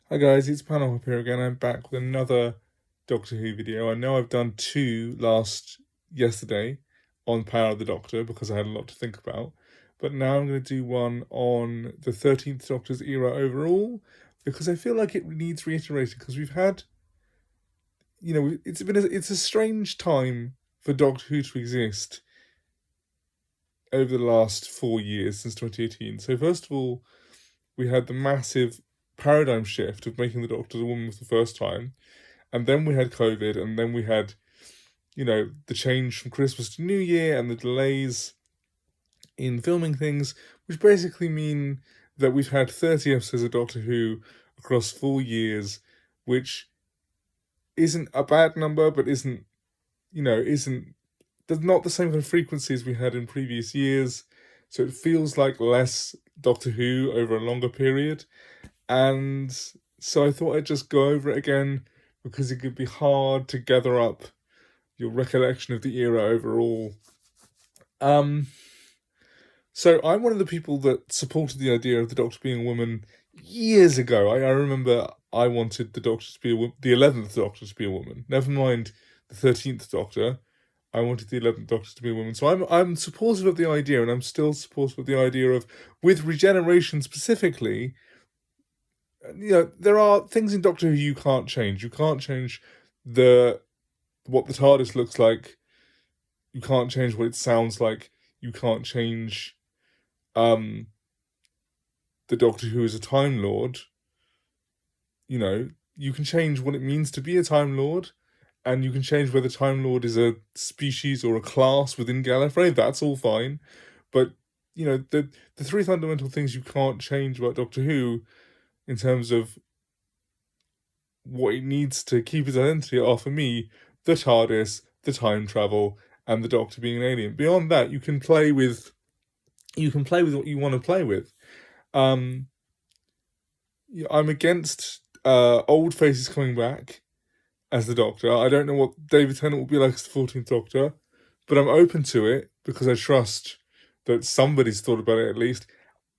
Hi guys, it's PanelHopper here again. I'm back with another Doctor Who video. I know I've done two yesterday on Power of the Doctor because I had a lot to think about, but now I'm going to do one on the 13th Doctor's era overall because I feel like it needs reiterating because we've had, it's a strange time for Doctor Who to exist over the last 4 years since 2018. So first of all, we had the massive paradigm shift of making the Doctor a woman for the first time. And then we had COVID, and then we had, the change from Christmas to New Year and the delays in filming things, which basically mean that we've had 30 episodes of Doctor Who across 4 years, which isn't a bad number, but isn't there's not the same kind of frequency as we had in previous years. So it feels like less Doctor Who over a longer period. And so I thought I'd just go over it again because it could be hard to gather up your recollection of the era overall. So I'm one of the people that supported the idea of the Doctor being a woman years ago. I remember I wanted the Doctor to be the 11th Doctor to be a woman. Never mind the 13th Doctor. I wanted the 11th Doctor to be a woman. So I'm supportive of the idea, and I'm still supportive of the idea of, with regeneration specifically, there are things in Doctor Who you can't change. You can't change what the TARDIS looks like. You can't change what it sounds like. You can't change the Doctor Who is a Time Lord. You can change what it means to be a Time Lord, and you can change whether Time Lord is a species or a class within Gallifrey. That's all fine. But, the three fundamental things you can't change about Doctor Who in terms of what it needs to keep its identity are, for me, the TARDIS, the time travel, and the Doctor being an alien. Beyond that, you can play with what you want to play with. I'm against old faces coming back as the Doctor. I don't know what David Tennant will be like as the 14th Doctor, but I'm open to it because I trust that somebody's thought about it at least.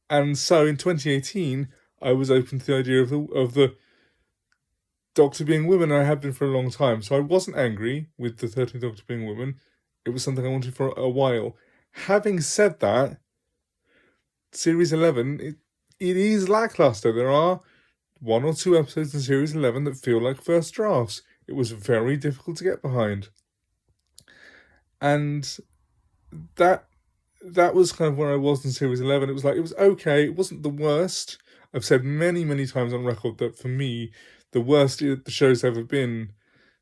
And so in 2018, I was open to the idea of the Doctor being women, and I have been for a long time. So I wasn't angry with the 13th Doctor being a woman. It was something I wanted for a while. Having said that, Series 11, it is lackluster. There are one or two episodes in Series 11 that feel like first drafts. It was very difficult to get behind. And that was kind of where I was in Series 11. It was okay. It wasn't the worst. I've said many, many times on record that for me, the worst the show's ever been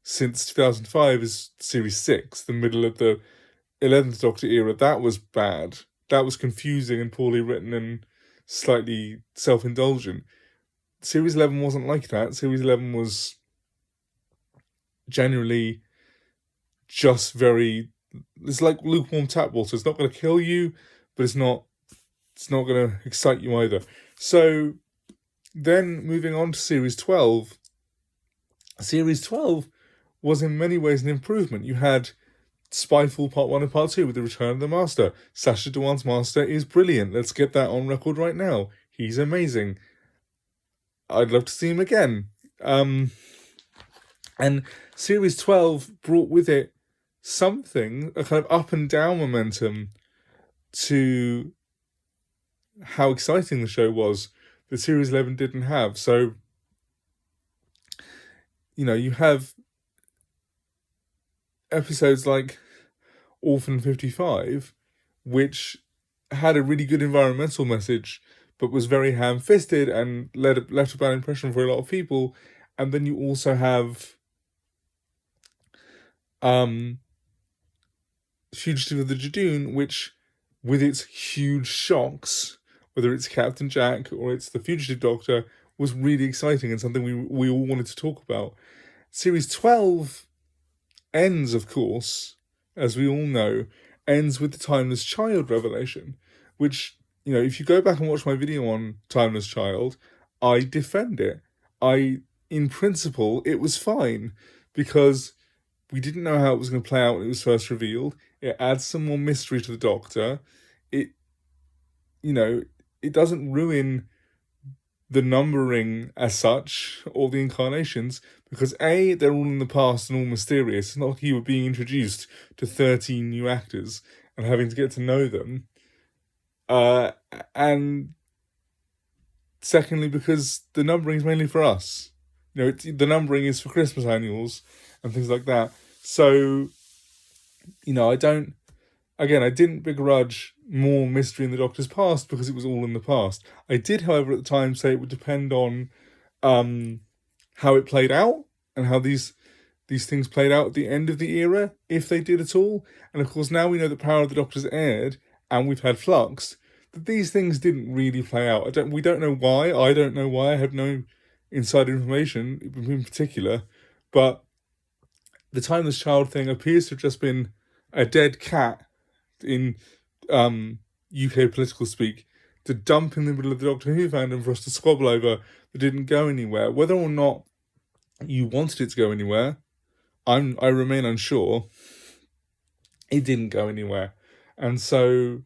since 2005 is Series 6, the middle of the 11th Doctor era. That was bad. That was confusing and poorly written and slightly self-indulgent. Series 11 wasn't like that. Series 11 was generally just it's like lukewarm tap water. It's not going to kill you, but it's not going to excite you either. So then moving on to Series 12. Series 12 was in many ways an improvement. You had Spyfall Part 1 and Part 2 with the Return of the Master. Sacha Dhawan's Master is brilliant. Let's get that on record right now. He's amazing. I'd love to see him again. And Series 12 brought with it something, a kind of up and down momentum to how exciting the show was that Series 11 didn't have. So, you have episodes like Orphan 55, which had a really good environmental message, but was very ham-fisted and left a bad impression for a lot of people. And then you also have Fugitive of the Jadoon, which, with its huge shocks, whether it's Captain Jack or it's the Fugitive Doctor, was really exciting and something we all wanted to talk about. Series 12 ends, of course, as we all know, ends with the Timeless Child revelation, which, if you go back and watch my video on Timeless Child, I defend it. In principle, it was fine, because we didn't know how it was going to play out when it was first revealed. It adds some more mystery to the Doctor. It doesn't ruin the numbering as such, or the incarnations, because A, they're all in the past and all mysterious. It's not like you were being introduced to 13 new actors and having to get to know them. And secondly, because the numbering is mainly for us. The numbering is for Christmas annuals and things like that. So, I didn't begrudge more mystery in the Doctor's past because it was all in the past. I did, however, at the time say it would depend on how it played out and how these things played out at the end of the era, if they did at all. And of course, now we know that Power of the Doctor's aired and we've had Flux, that these things didn't really play out. We don't know why. I don't know why. I have no insider information in particular. But the Timeless Child thing appears to have just been a dead cat in UK political speak to dump in the middle of the Doctor Who fandom for us to squabble over that didn't go anywhere. Whether or not you wanted it to go anywhere, I remain unsure. It didn't go anywhere. And so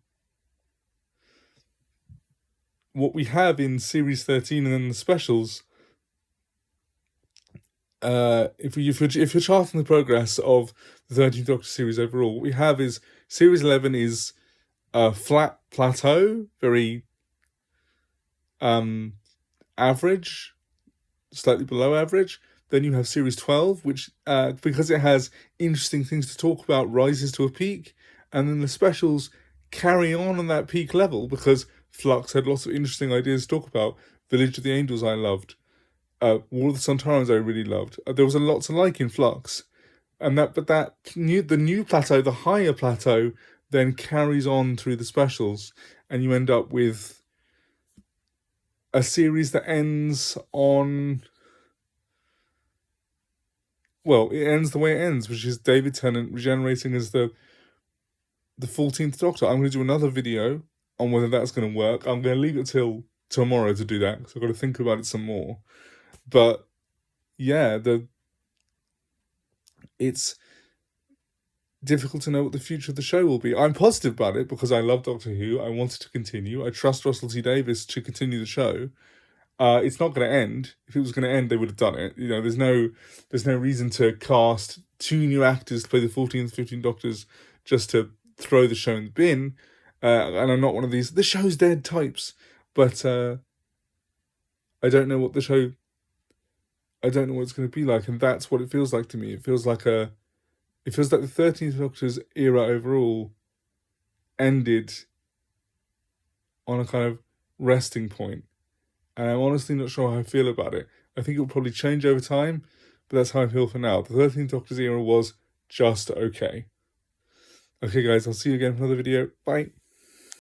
what we have in Series 13 and then the specials, if you're charting the progress of the 13th Doctor series overall, what we have is Series 11 is a flat plateau, very average, slightly below average. Then you have Series 12, which, because it has interesting things to talk about, rises to a peak. And then the specials carry on that peak level because Flux had lots of interesting ideas to talk about. Village of the Angels I loved. War of the Sontarans I really loved. There was a lot to like in Flux. And the new plateau, the higher plateau, then carries on through the specials. And you end up with a series that ends on... Well, it ends the way it ends, which is David Tennant regenerating as the 14th Doctor. I'm going to do another video on whether that's going to work. I'm going to leave it till tomorrow to do that, because I've got to think about it some more. But, yeah, it's difficult to know what the future of the show will be. I'm positive about it, because I love Doctor Who. I want it to continue. I trust Russell T Davies to continue the show. It's not going to end. If it was going to end, they would have done it. There's no reason to cast 2 new actors to play the 14th, 15th Doctors just to throw the show in the bin. And I'm not one of these, the show's dead types. But I don't know what the show... I don't know what it's going to be like, and that's what it feels like to me. It feels like the 13th Doctor's era overall ended on a kind of resting point. And I'm honestly not sure how I feel about it. I think it will probably change over time, but that's how I feel for now. The 13th Doctor's era was just okay. Okay, guys, I'll see you again for another video. Bye.